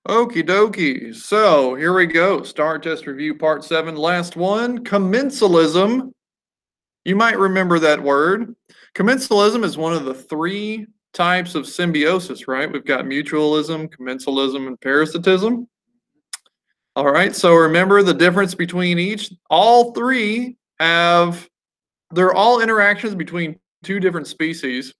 Okie dokie. So here we go. STAAR test review part 7. Last one. Commensalism. You might remember that word. Commensalism is one of the 3 types of symbiosis, right? We've got mutualism, commensalism, and parasitism. All right. So remember the difference between each. All 3 they're all interactions between 2 different species.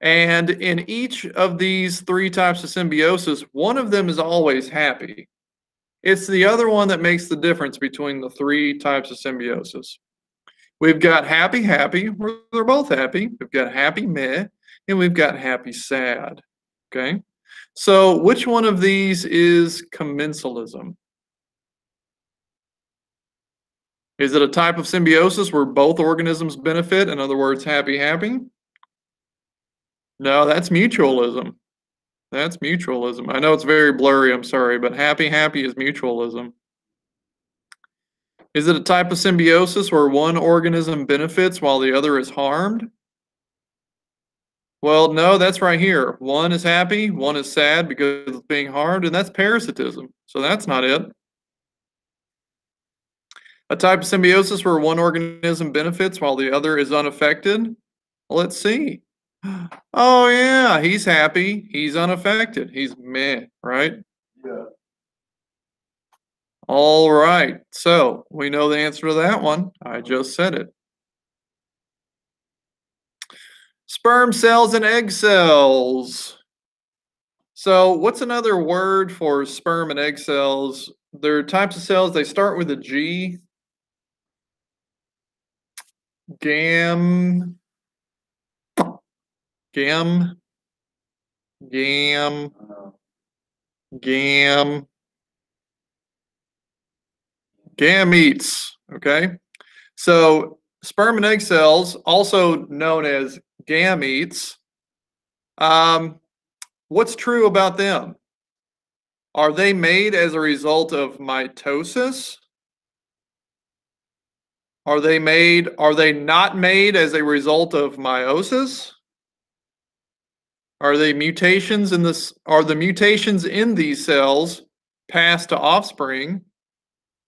And in each of these 3 types of symbiosis, one of them is always happy. It's the other one that makes the difference between the 3 types of symbiosis. We've got happy, happy, where they're both happy. We've got happy, meh, and we've got happy, sad. Okay? So which one of these is commensalism? Is it a type of symbiosis where both organisms benefit? In other words, happy, happy? No, that's mutualism. That's mutualism. I know it's very blurry, I'm sorry, but happy, happy is mutualism. Is it a type of symbiosis where one organism benefits while the other is harmed? Well, no, that's right here. One is happy, one is sad because it's being harmed, and that's parasitism. So that's not it. A type of symbiosis where one organism benefits while the other is unaffected? Let's see. Oh, yeah, he's happy. He's unaffected. He's meh, right? Yeah. All right. So we know the answer to that one. I just said it. Sperm cells and egg cells. So what's another word for sperm and egg cells? They're types of cells. They start with a G. Gametes. Okay. So sperm and egg cells, also known as gametes. What's true about them? Are they made as a result of mitosis? Are they not made as a result of meiosis? Are the mutations in these cells passed to offspring,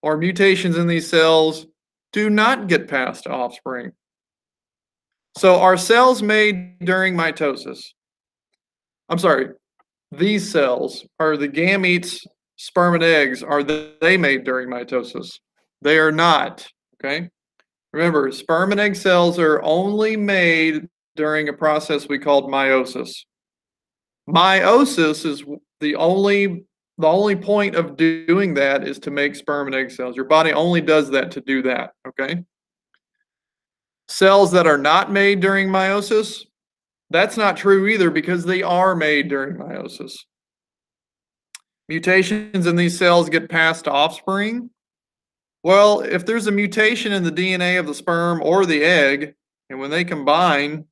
or mutations in these cells do not get passed to offspring? So are cells made during mitosis? I'm sorry, these cells, are the gametes, sperm and eggs, are they made during mitosis? They are not, okay? Remember, sperm and egg cells are only made during a process we called meiosis. Meiosis is the only point of doing that is to make sperm and egg cells. Your body only does that to do that, okay? Cells that are not made during meiosis, that's not true either because they are made during meiosis. Mutations in these cells get passed to offspring. Well, if there's a mutation in the DNA of the sperm or the egg, and when they combine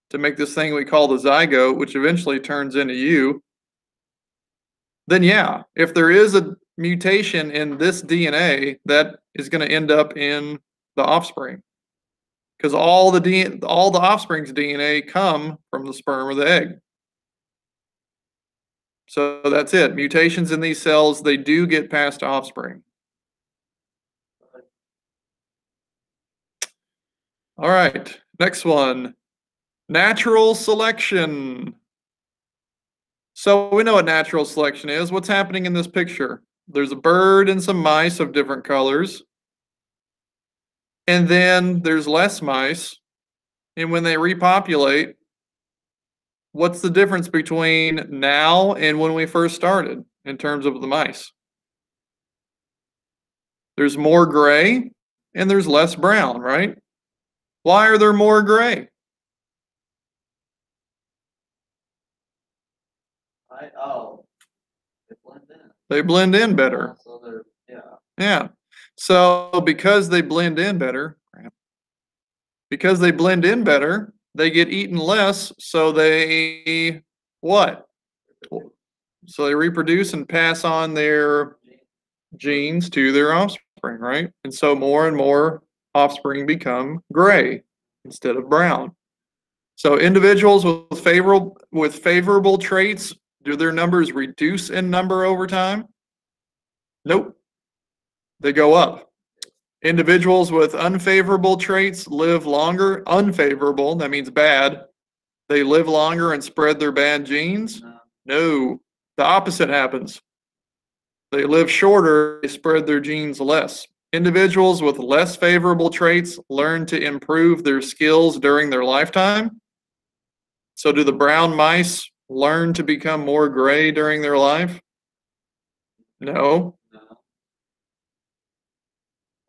to make this thing we call the zygote, which eventually turns into you, then yeah, if there is a mutation in this DNA, that is going to end up in the offspring. Because all the offspring's DNA come from the sperm or the egg. So that's it. Mutations in these cells, they do get passed to offspring. All right, next one. Natural selection. So we know what natural selection is. What's happening in this picture? There's a bird and some mice of different colors. And then there's less mice. And when they repopulate, what's the difference between now and when we first started in terms of the mice? There's more gray and there's less brown, right? Why are there more gray? They blend in better. So they're, yeah. Yeah. So because they blend in better, they get eaten less, so they what? So they reproduce and pass on their genes to their offspring, right? And so more and more offspring become gray instead of brown. So individuals with favorable traits Do their numbers reduce in number over time? Nope. They go up. Individuals with unfavorable traits live longer. Unfavorable, that means bad. They live longer and spread their bad genes? No. The opposite happens. They live shorter, they spread their genes less. Individuals with less favorable traits learn to improve their skills during their lifetime. So do the brown mice learn to become more gray during their life? No.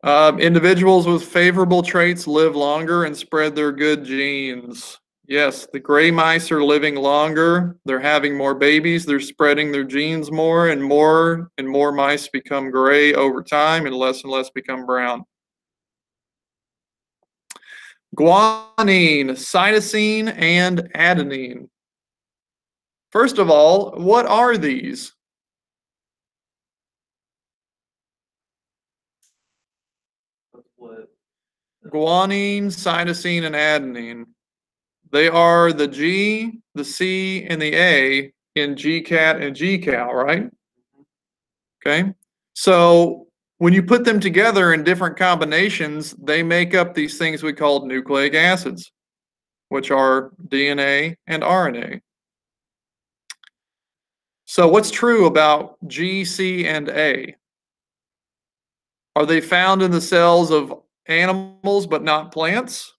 Individuals with favorable traits live longer and spread their good genes. Yes, the gray mice are living longer. They're having more babies. They're spreading their genes more and more mice become gray over time and less become brown. Guanine, cytosine, and adenine. First of all, what are these? Guanine, cytosine, and adenine. They are the G, the C, and the A in GCAT and GCal, right? Okay. So when you put them together in different combinations, they make up these things we call nucleic acids, which are DNA and RNA. So what's true about G, C, and A? Are they found in the cells of animals but not plants?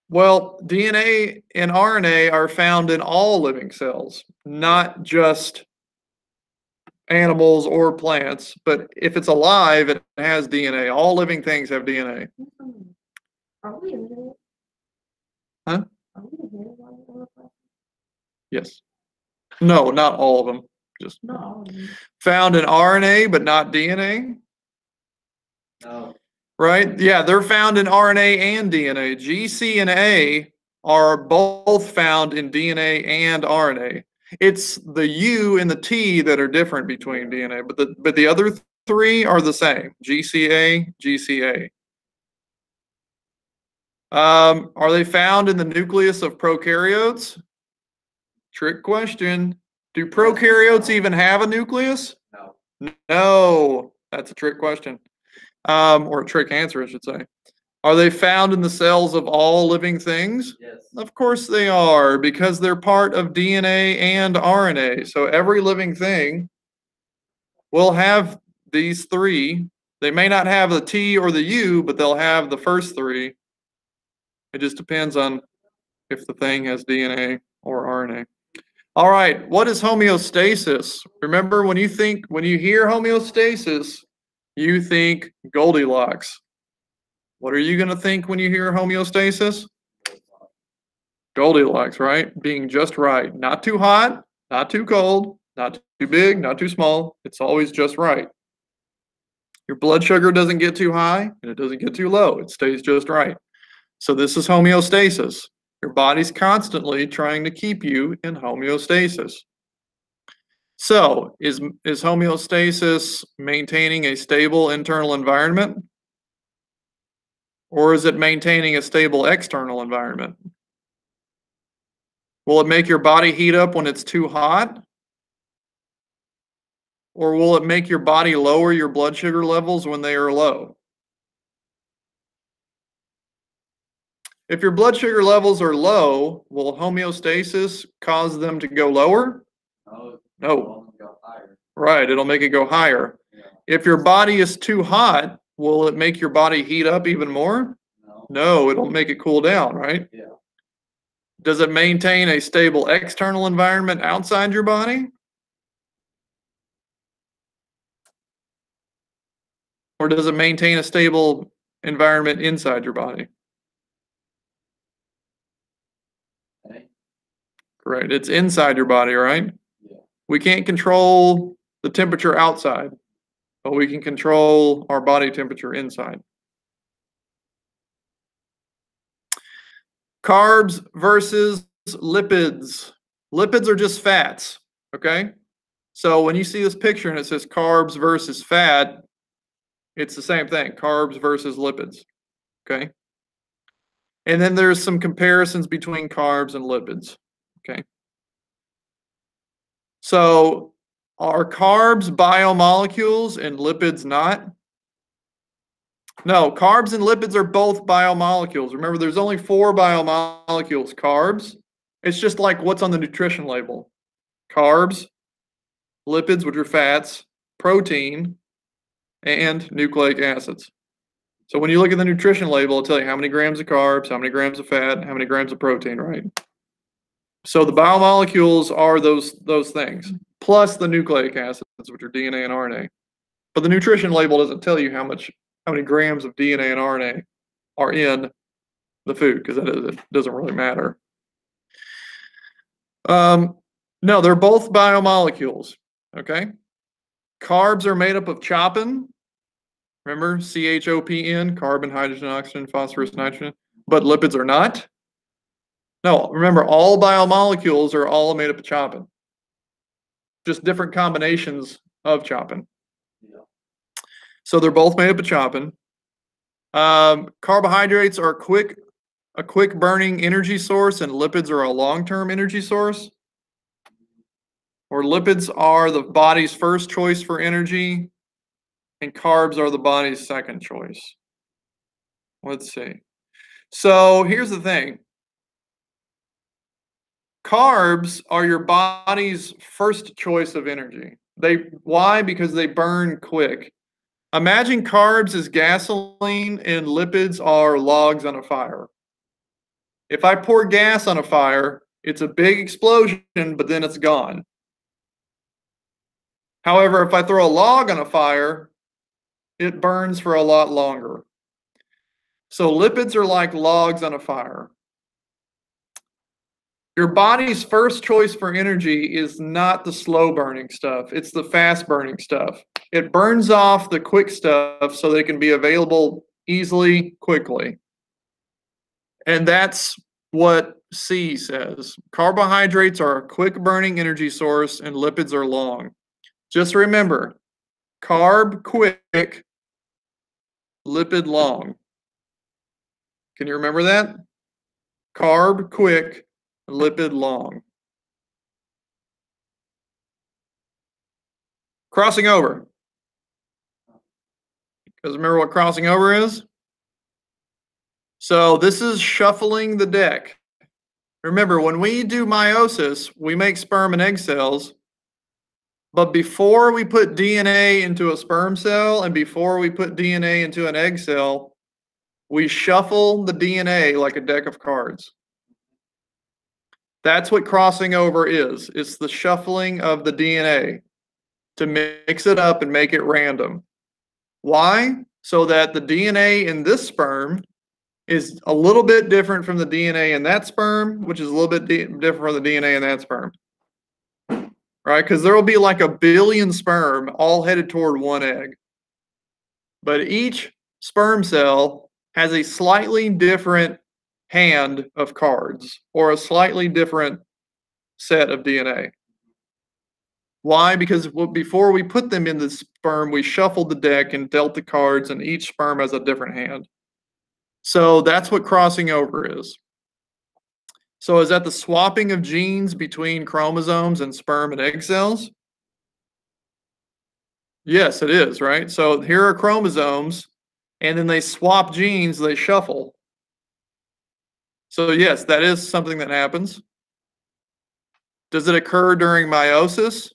Well, DNA and RNA are found in all living cells, not just animals or plants, but if it's alive, it has DNA. All living things have DNA. Are we in here? Huh? Are we in here while you're on the Yes. No, not all of them. Just Not all of them. found in RNA, but not DNA. No. Right? Yeah, they're found in RNA and DNA. G, C, and A are both found in DNA and RNA. It's the U and the T that are different between DNA, but the other three are the same. GCA, GCA. Are they found in the nucleus of prokaryotes? Trick question. Do prokaryotes even have a nucleus? No. No, that's a trick question. Or a trick answer, I should say. Are they found in the cells of all living things? Yes. Of course they are, because they're part of DNA and RNA. So every living thing will have these three. They may not have the T or the U, but they'll have the first three. It just depends on if the thing has DNA or RNA. All right, what is homeostasis? Remember, when you hear homeostasis, you think Goldilocks. What are you going to think when you hear homeostasis? Goldilocks, right? Being just right. Not too hot, not too cold, not too big, not too small. It's always just right. Your blood sugar doesn't get too high and it doesn't get too low. It stays just right. So this is homeostasis. Your body's constantly trying to keep you in homeostasis. So is homeostasis maintaining a stable internal environment? Or is it maintaining a stable external environment? Will it make your body heat up when it's too hot? Or will it make your body lower your blood sugar levels when they are low? If your blood sugar levels are low, will homeostasis cause them to go lower? No. Go higher. Right, it'll make it go higher. Yeah. If your body is too hot, will it make your body heat up even more? No, it'll make it cool down, right? Yeah. Does it maintain a stable external environment outside your body? Or does it maintain a stable environment inside your body? Okay. Correct. It's inside your body, right? Yeah. We can't control the temperature outside, but we can control our body temperature inside. Carbs versus lipids. Lipids are just fats, okay? So when you see this picture and it says carbs versus fat, it's the same thing, carbs versus lipids, okay? And then there's some comparisons between carbs and lipids, okay? So are carbs biomolecules and lipids not? No, carbs and lipids are both biomolecules. Remember, there's only 4 biomolecules. Carbs, it's just like what's on the nutrition label. Carbs, lipids, which are fats, protein, and nucleic acids. So when you look at the nutrition label, it'll tell you how many grams of carbs, how many grams of fat, how many grams of protein, right? So the biomolecules are those things, plus the nucleic acids, which are DNA and RNA. But the nutrition label doesn't tell you how many grams of DNA and RNA are in the food, because it doesn't really matter. No, they're both biomolecules, okay? Carbs are made up of chopin. Remember, CHOPN, carbon, hydrogen, oxygen, phosphorus, nitrogen. But lipids are not. No, remember, all biomolecules are all made up of chopin. Just different combinations of chopin. Yeah. So they're both made up of chopin. Carbohydrates are a quick burning energy source, and lipids are a long-term energy source. Or lipids are the body's first choice for energy, and carbs are the body's second choice. Let's see. So here's the thing. Carbs are your body's first choice of energy. Why? Because they burn quick. Imagine carbs as gasoline and lipids are logs on a fire. If I pour gas on a fire, it's a big explosion, but then it's gone. However, if I throw a log on a fire, it burns for a lot longer. So lipids are like logs on a fire. Your body's first choice for energy is not the slow burning stuff, it's the fast burning stuff. It burns off the quick stuff so they can be available easily, quickly. And that's what C says. Carbohydrates are a quick burning energy source and lipids are long. Just remember, carb quick, lipid long. Can you remember that? Carb quick, lipid long. Crossing over. Because remember what crossing over is? So this is shuffling the deck. Remember, when we do meiosis, we make sperm and egg cells. But before we put DNA into a sperm cell and before we put DNA into an egg cell, we shuffle the DNA like a deck of cards. That's what crossing over is. It's the shuffling of the DNA to mix it up and make it random. Why? So that the DNA in this sperm is a little bit different from the DNA in that sperm, which is a little bit different from the DNA in that sperm. Right? Because there will be like 1 billion sperm all headed toward one egg. But each sperm cell has a slightly different hand of cards or a slightly different set of DNA. Why? Because before we put them in the sperm, we shuffled the deck and dealt the cards, and each sperm has a different hand. So that's what crossing over is. So is that the swapping of genes between chromosomes and sperm and egg cells? Yes, it is, right? So here are chromosomes, and then they swap genes, they shuffle. So yes, that is something that happens. Does it occur during meiosis?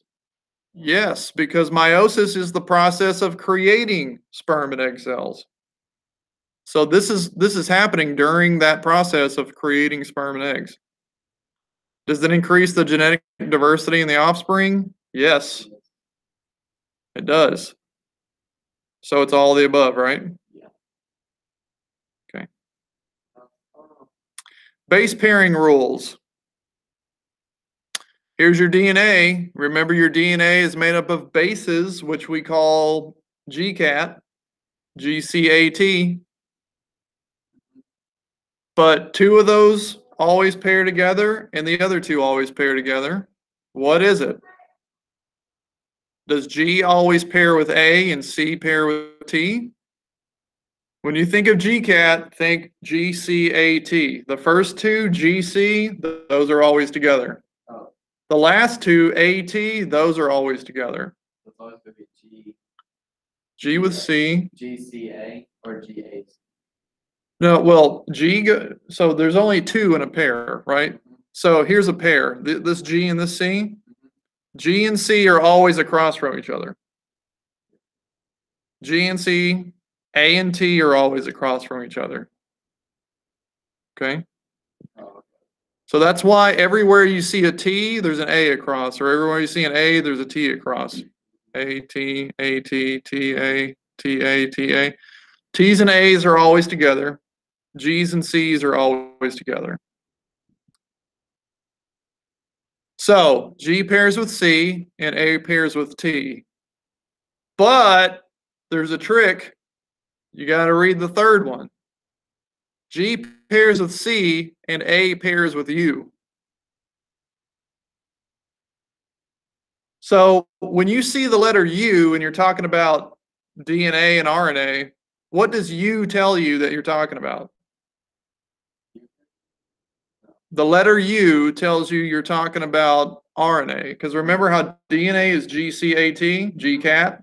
Yes, because meiosis is the process of creating sperm and egg cells. So this is happening during that process of creating sperm and eggs. Does it increase the genetic diversity in the offspring? Yes, it does. So it's all the above, right? Yeah. Okay. Base pairing rules. Here's your DNA. Remember, your DNA is made up of bases, which we call GCAT, GCAT. But 2 of those always pair together, and the other 2 always pair together. What is it? Does G always pair with A and C pair with T? When you think of GCAT, think GCAT. The first 2, GC, those are always together. Oh. The last two, AT, those are always together. It's always going to be G with C. GCA or GA. No, well, so there's only two in a pair, right? So here's a pair, this G and this C. G and C are always across from each other. G and C, A and T are always across from each other. Okay? So that's why everywhere you see a T, there's an A across, or everywhere you see an A, there's a T across. A, T, A, T, T, A, T, A, T, A. T's and A's are always together. G's and C's are always together. So G pairs with C and A pairs with T. But there's a trick. You got to read the third one. G pairs with C and A pairs with U. So when you see the letter U and you're talking about DNA and RNA, what does U tell you that you're talking about? The letter U tells you you're talking about RNA, because remember how DNA is GCAT, GCAT,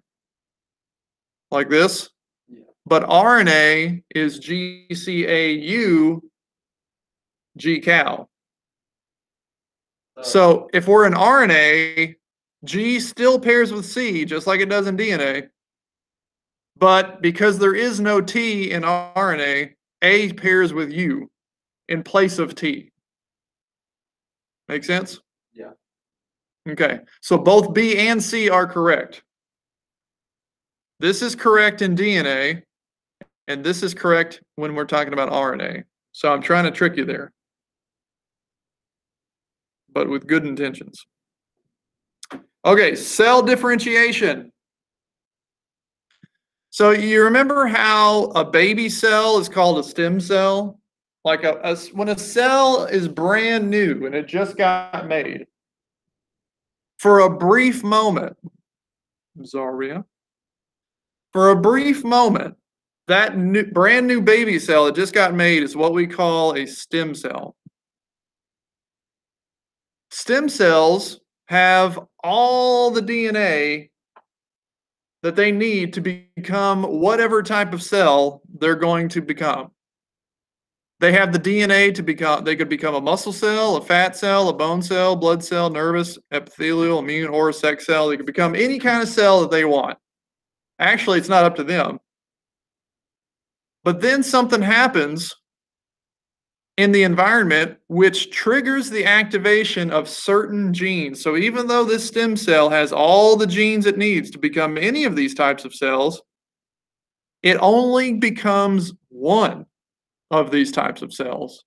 like this? Yeah. But RNA is GCAU, GCal. So if we're in RNA, G still pairs with C, just like it does in DNA. But because there is no T in RNA, A pairs with U in place of T. Make sense? Yeah. Okay, so both B and C are correct. This is correct in DNA, and this is correct when we're talking about RNA. So I'm trying to trick you there, but with good intentions. Okay, cell differentiation. So you remember how a baby cell is called a stem cell? Like when a cell is brand new and it just got made, for a brief moment, Zaria, for a brief moment, that brand new baby cell that just got made is what we call a stem cell. Stem cells have all the DNA that they need to become whatever type of cell they're going to become. They have the DNA to become, they could become a muscle cell, a fat cell, a bone cell, blood cell, nervous, epithelial, immune, or a sex cell. They could become any kind of cell that they want. Actually, it's not up to them. But then something happens in the environment which triggers the activation of certain genes. So even though this stem cell has all the genes it needs to become any of these types of cells, it only becomes one of these types of cells.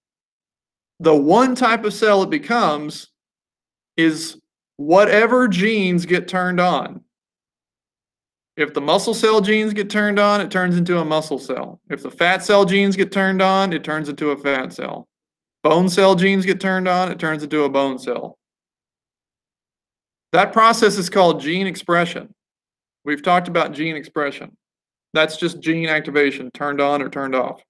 The one type of cell it becomes is whatever genes get turned on. If the muscle cell genes get turned on, it turns into a muscle cell. If the fat cell genes get turned on, it turns into a fat cell. Bone cell genes get turned on, it turns into a bone cell. That process is called gene expression. We've talked about gene expression. That's just gene activation, turned on or turned off.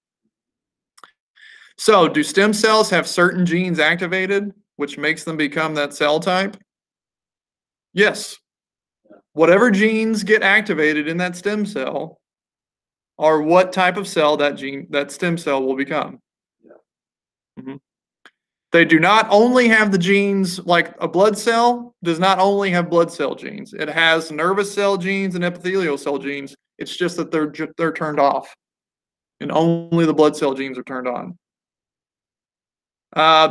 So, do stem cells have certain genes activated, which makes them become that cell type? Yes. Whatever genes get activated in that stem cell are what type of cell that stem cell will become. Yeah. They do not only have the genes, like a blood cell does not only have blood cell genes. It has nervous cell genes and epithelial cell genes. It's just that they're turned off, and only the blood cell genes are turned on.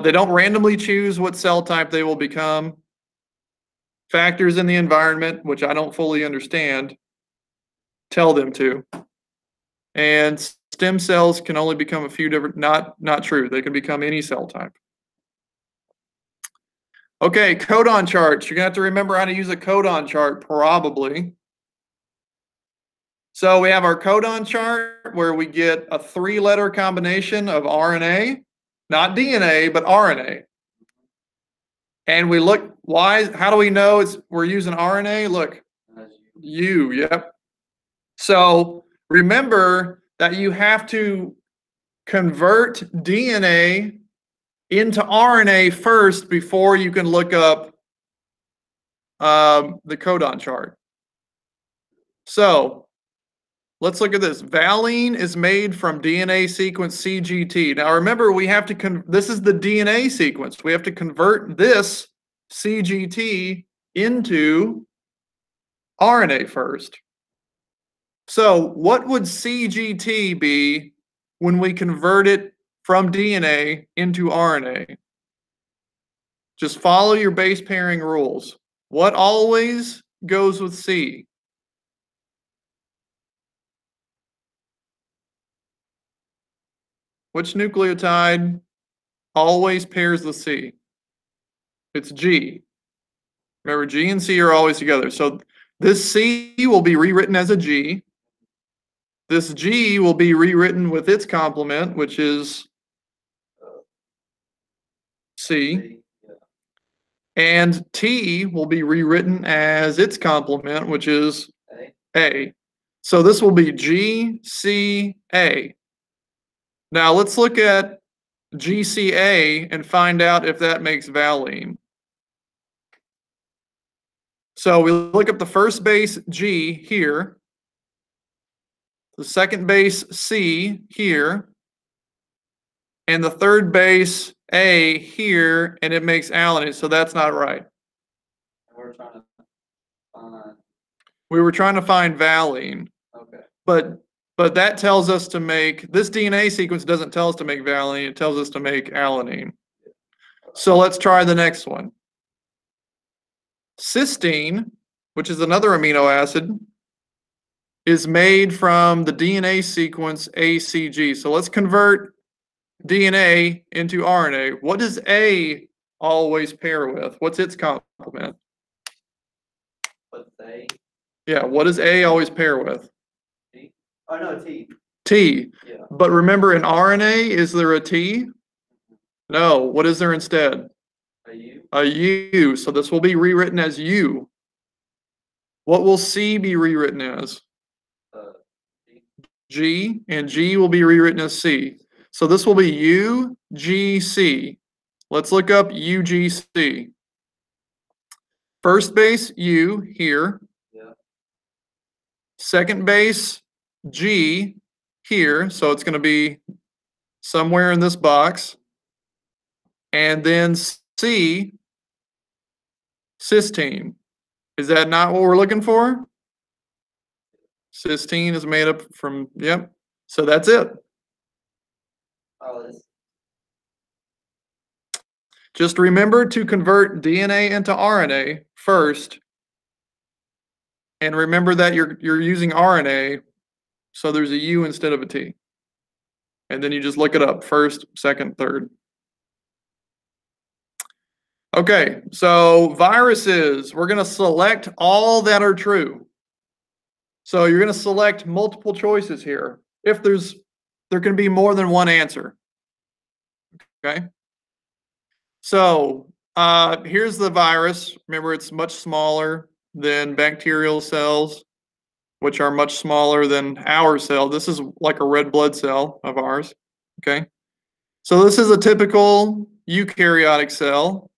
They don't randomly choose what cell type they will become. Factors in the environment, which I don't fully understand, tell them to. And stem cells can only become a few different, not true. They can become any cell type. Okay, codon charts. You're going to have to remember how to use a codon chart, probably. So we have our codon chart where we get a 3-letter combination of RNA, not DNA, but RNA. And we look, how do we know we're using RNA? Look, U, yep. So remember that you have to convert DNA into RNA first before you can look up the codon chart. So let's look at this. Valine is made from DNA sequence CGT. Now remember, we have to this is the DNA sequence. We have to convert this CGT into RNA first. So what would CGT be when we convert it from DNA into RNA? Just follow your base pairing rules. What always goes with C? Which nucleotide always pairs with C? It's G. Remember, G and C are always together. So this C will be rewritten as a G. This G will be rewritten with its complement, which is C. And T will be rewritten as its complement, which is A. So this will be G, C, A. Now let's look at GCA and find out if that makes valine. So we look up the first base G here, the second base C here, and the third base A here, and it makes alanine, so that's not right. We were trying to find valine. Okay. But that tells us to make, this DNA sequence doesn't tell us to make valine, it tells us to make alanine. So let's try the next one. Cysteine, which is another amino acid, is made from the DNA sequence ACG. So let's convert DNA into RNA. What does A always pair with? What's its complement? What's A? Yeah, what does A always pair with? T? Oh, no, T. T. Yeah. But remember, in RNA, is there a T? No. What is there instead? A U? A U. So this will be rewritten as U. What will C be rewritten as? G. G, and G will be rewritten as C. So this will be UGC. Let's look up UGC. First base U here. Yeah. Second base G here. So it's going to be somewhere in this box. And then C, cysteine. Is that not what we're looking for? Cysteine is made up from, yep. So that's it. Oh, this. Just remember to convert DNA into RNA first. And remember that you're using RNA, so there's a U instead of a T. And then you just look it up, first, second, third. Okay, so viruses, we're going to select all that are true. So you're going to select multiple choices here. If there can be more than one answer. Okay. So here's the virus. Remember, it's much smaller than bacterial cells, which are much smaller than our cell. This is like a red blood cell of ours. Okay. So this is a typical eukaryotic cell.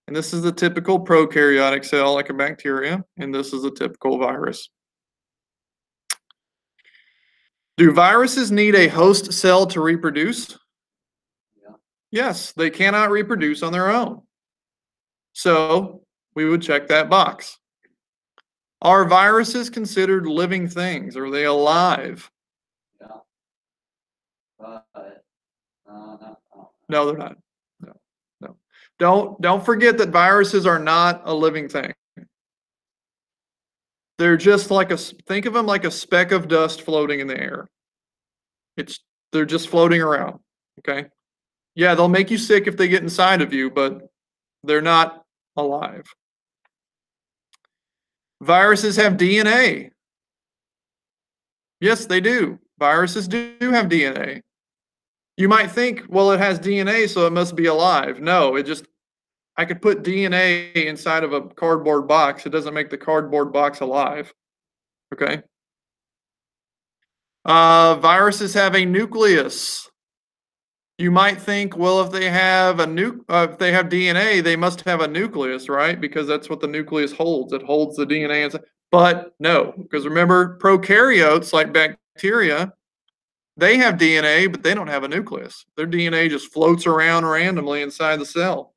And this is a typical prokaryotic cell, like a bacteria. And this is a typical virus. Do viruses need a host cell to reproduce? Yeah. Yes, they cannot reproduce on their own. So we would check that box. Are viruses considered living things? Are they alive? Yeah. But, no. No, they're not. No. Don't forget that viruses are not a living thing. They're just like think of them like a speck of dust floating in the air. They're just floating around, okay? Yeah, they'll make you sick if they get inside of you, but they're not alive. Viruses have DNA. Yes, they do. Viruses do have DNA. You might think, well, it has DNA, so it must be alive. No, I could put DNA inside of a cardboard box. It doesn't make the cardboard box alive. Okay. Viruses have a nucleus. You might think, well, if they have if they have DNA, they must have a nucleus, right? Because that's what the nucleus holds. It holds the DNA inside. But no, because remember, prokaryotes like bacteria, they have DNA, but they don't have a nucleus. Their DNA just floats around randomly inside the cell,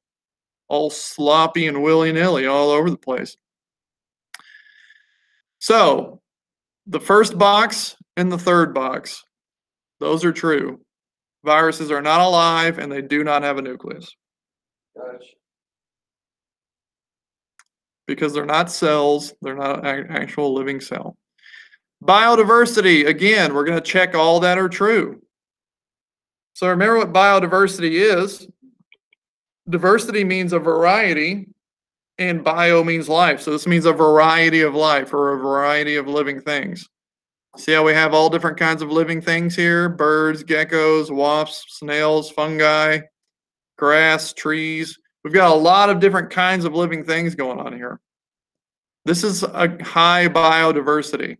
all sloppy and willy-nilly all over the place. So the first box and the third box, those are true. Viruses are not alive and they do not have a nucleus. Gotcha. Because they're not cells, they're not an actual living cell. Biodiversity, again, we're going to check all that are true. So remember what biodiversity is. Diversity means a variety, and bio means life. So this means a variety of life or a variety of living things. See how we have all different kinds of living things here? Birds, geckos, wasps, snails, fungi, grass, trees. We've got a lot of different kinds of living things going on here. This is a high biodiversity.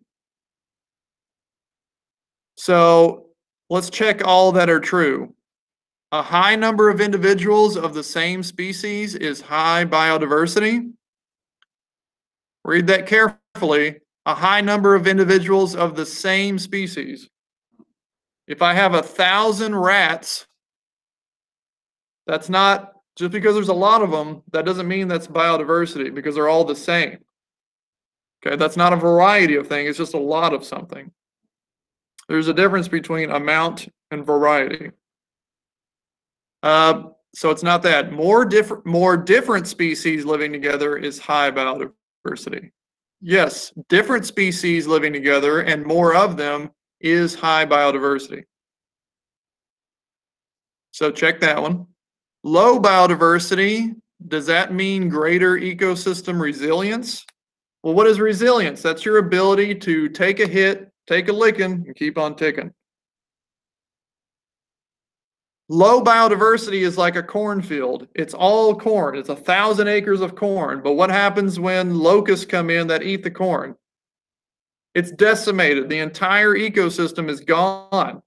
So let's check all that are true. A high number of individuals of the same species is high biodiversity. Read that carefully. A high number of individuals of the same species. If I have 1,000 rats, that's not, just because there's a lot of them, that doesn't mean that's biodiversity because they're all the same. Okay, that's not a variety of things, it's just a lot of something. There's a difference between amount and variety. So it's not that. More different species living together is high biodiversity. Yes, different species living together and more of them is high biodiversity. So check that one. Low biodiversity, does that mean greater ecosystem resilience? Well, what is resilience? That's your ability to take a hit, take a licking, and keep on ticking. Low biodiversity is like a cornfield. It's all corn. It's 1,000 acres of corn. But what happens when locusts come in that eat the corn? It's decimated. The entire ecosystem is gone.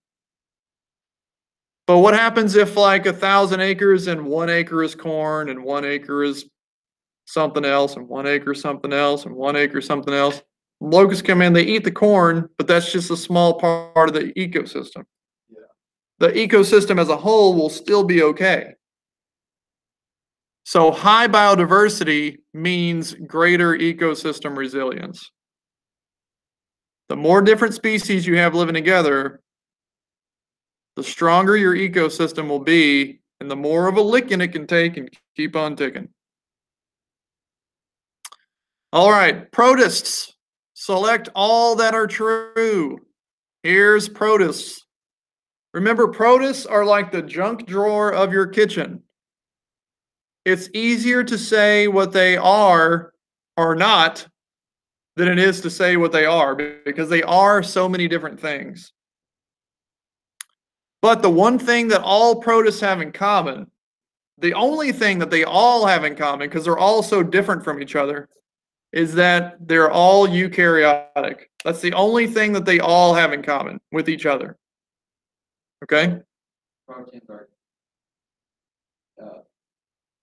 But what happens if like 1,000 acres and 1 acre is corn and 1 acre is something else and 1 acre something else and 1 acre something else? Locusts come in, they eat the corn, but that's just a small part of the ecosystem. The ecosystem as a whole will still be okay. So high biodiversity means greater ecosystem resilience. The more different species you have living together, the stronger your ecosystem will be, and the more of a licking it can take and keep on ticking. All right, protists. Select all that are true. Here's protists. Remember, protists are like the junk drawer of your kitchen. It's easier to say what they are or not than it is to say what they are because they are so many different things. But the one thing that all protists have in common, the only thing that they all have in common, because they're all so different from each other, is that they're all eukaryotic. That's the only thing that they all have in common with each other. Okay? Proteins are,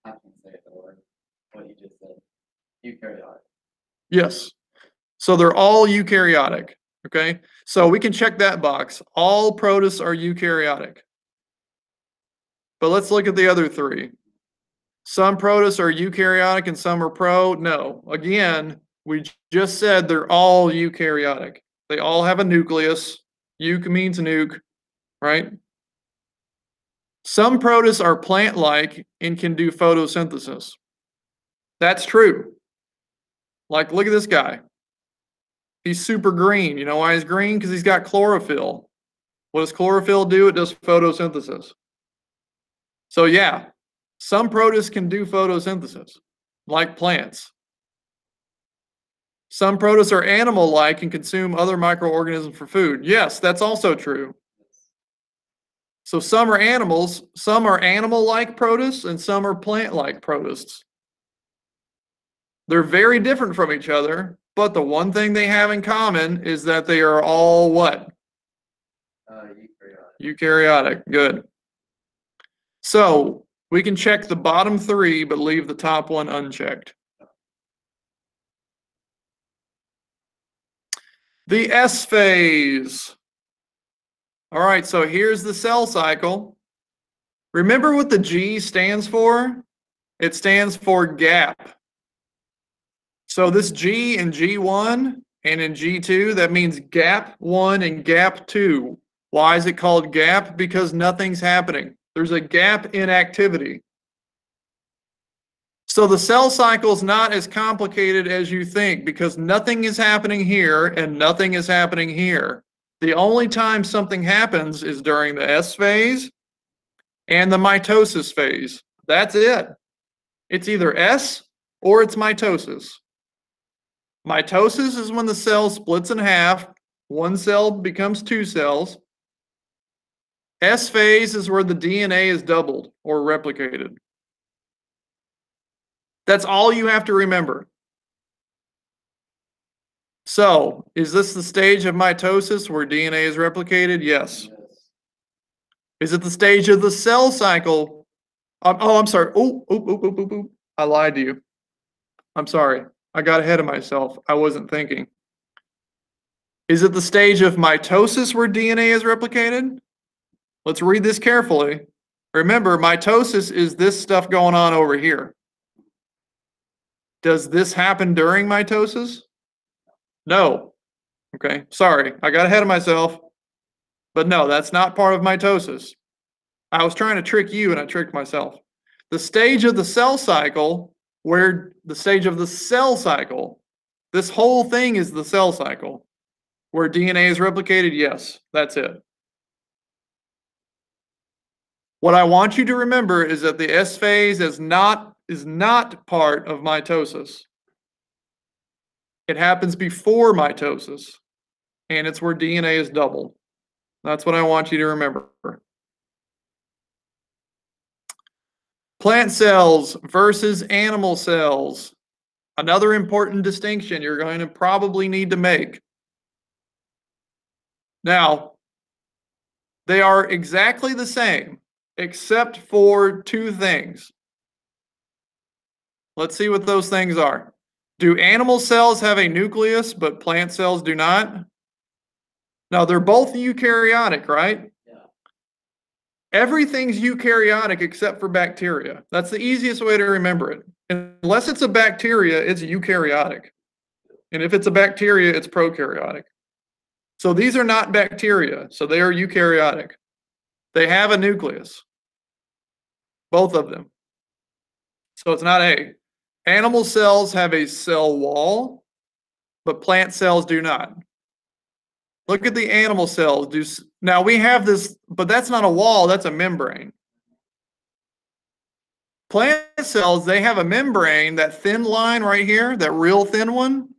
I can't say the word, what you just said, eukaryotic. Yes. So they're all eukaryotic. Okay? So we can check that box. All protists are eukaryotic. But let's look at the other three. Some protists are eukaryotic and some are pro. No. Again, we just said they're all eukaryotic. They all have a nucleus. Euc means nuke. Right? Some protists are plant-like and can do photosynthesis. That's true. Like, look at this guy. He's super green. You know why he's green? Because he's got chlorophyll. What does chlorophyll do? It does photosynthesis. So yeah, some protists can do photosynthesis, like plants. Some protists are animal-like and consume other microorganisms for food. Yes, that's also true. So some are animals, some are animal-like protists, and some are plant-like protists. They're very different from each other, but the one thing they have in common is that they are all what? Eukaryotic. Eukaryotic. Good. So we can check the bottom three, but leave the top one unchecked. The S phase. All right, so here's the cell cycle. Remember what the G stands for? It stands for gap. So this G in G1 and in G2, that means gap 1 and gap 2. Why is it called gap? Because nothing's happening. There's a gap in activity. So the cell cycle is not as complicated as you think because nothing is happening here and nothing is happening here. The only time something happens is during the S phase and the mitosis phase. That's it. It's either S or it's mitosis. Mitosis is when the cell splits in half. One cell becomes two cells. S phase is where the DNA is doubled or replicated. That's all you have to remember. So, is this the stage of mitosis where DNA is replicated? Yes. Is it the stage of the cell cycle? I'm sorry. I lied to you. I'm sorry. I got ahead of myself. I wasn't thinking. Is it the stage of mitosis where DNA is replicated? Let's read this carefully. Remember, mitosis is this stuff going on over here. Does this happen during mitosis? No. Okay, sorry. I got ahead of myself. But no, that's not part of mitosis. I was trying to trick you and I tricked myself. The stage of the cell cycle, this whole thing is the cell cycle. Where DNA is replicated, yes, that's it. What I want you to remember is that the S phase is not part of mitosis. It happens before mitosis, and it's where DNA is doubled. That's what I want you to remember. Plant cells versus animal cells. Another important distinction you're going to probably need to make. Now, they are exactly the same, except for two things. Let's see what those things are. Do animal cells have a nucleus, but plant cells do not? No, they're both eukaryotic, right? Yeah. Everything's eukaryotic except for bacteria. That's the easiest way to remember it. Unless it's a bacteria, it's eukaryotic. And if it's a bacteria, it's prokaryotic. So these are not bacteria, so they are eukaryotic. They have a nucleus, both of them. So it's not A. Animal cells have a cell wall, but plant cells do not. Look at the animal cells. Now we have this, but that's not a wall, that's a membrane. Plant cells, they have a membrane, that thin line right here, that real thin one,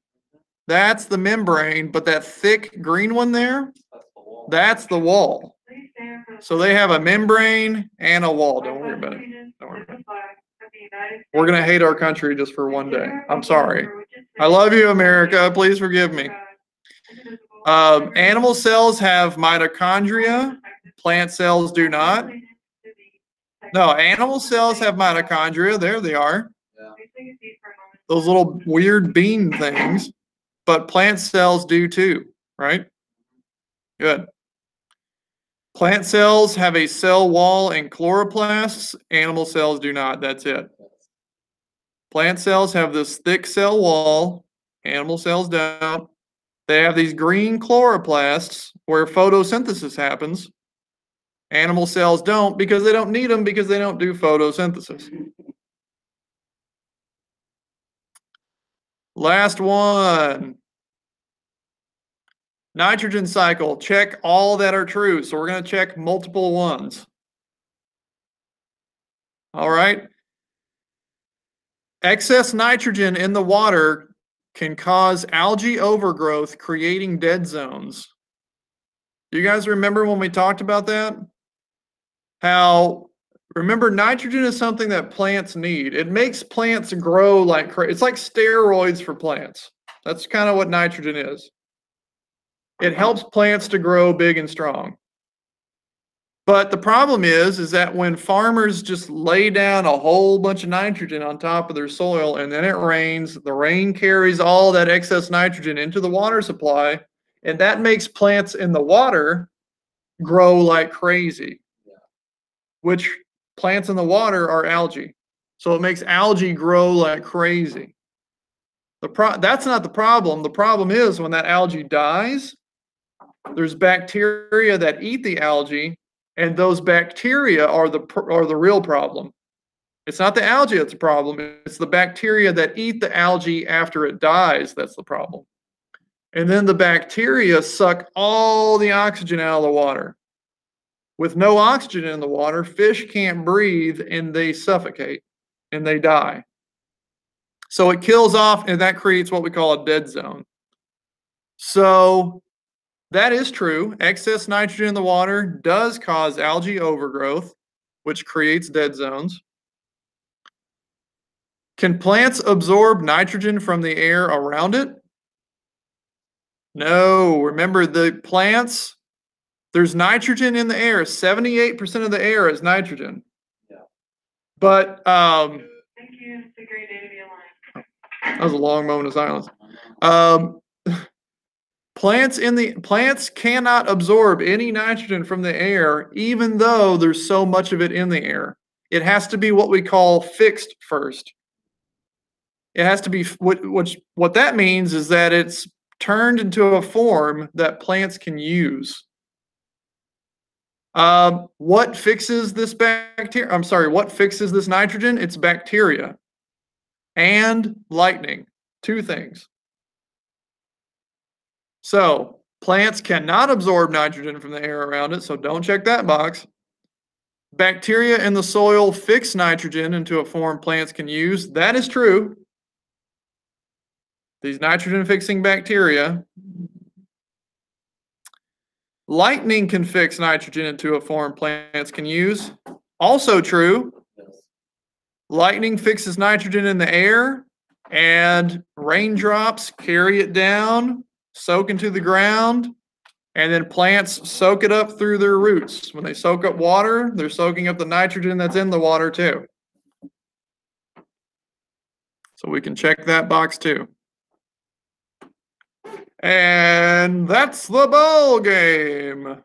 that's the membrane, but that thick green one there, that's the wall. So they have a membrane and a wall. Don't worry about it. Don't worry about it. We're going to hate our country just for one day. I'm sorry. I love you, America. Please forgive me. Animal cells have mitochondria. Plant cells do not. No, animal cells have mitochondria. There they are. Those little weird bean things. But plant cells do too, right? Good. Plant cells have a cell wall and chloroplasts. Animal cells do not. That's it. Plant cells have this thick cell wall. Animal cells don't. They have these green chloroplasts where photosynthesis happens. Animal cells don't because they don't need them because they don't do photosynthesis. Last one. Nitrogen cycle. Check all that are true. So we're going to check multiple ones. All right. Excess nitrogen in the water can cause algae overgrowth, creating dead zones. Do you guys remember when we talked about that? Remember, nitrogen is something that plants need. It makes plants grow like crazy. It's like steroids for plants. That's kind of what nitrogen is. It helps plants to grow big and strong. But the problem is that when farmers just lay down a whole bunch of nitrogen on top of their soil and then it rains, the rain carries all that excess nitrogen into the water supply, and that makes plants in the water grow like crazy, which plants in the water are algae. So it makes algae grow like crazy. That's not the problem. The problem is when that algae dies, there's bacteria that eat the algae, and those bacteria are the real problem. It's not the algae that's the problem. It's the bacteria that eat the algae after it dies that's the problem. And then the bacteria suck all the oxygen out of the water. With no oxygen in the water, fish can't breathe and they suffocate and they die. So it kills off, and that creates what we call a dead zone. So that is true. Excess nitrogen in the water does cause algae overgrowth, which creates dead zones. Can plants absorb nitrogen from the air around it? No. Remember, the plants, there's nitrogen in the air. 78% of the air is nitrogen. Yeah. But Thank you. It's a great day to be alive. that was a long moment of silence. Plants cannot absorb any nitrogen from the air, even though there's so much of it in the air. It has to be what we call fixed first. It has to be, what that means is that it's turned into a form that plants can use. What fixes this bacteria? I'm sorry, what fixes this nitrogen? It's bacteria and lightning, two things. So plants cannot absorb nitrogen from the air around it, so don't check that box. Bacteria in the soil fix nitrogen into a form plants can use. That is true. These nitrogen-fixing bacteria. Lightning can fix nitrogen into a form plants can use. Also true. Lightning fixes nitrogen in the air, and raindrops carry it down, soak into the ground, and then plants soak it up through their roots. When they soak up water, they're soaking up the nitrogen that's in the water too. So we can check that box too. And that's the ball game.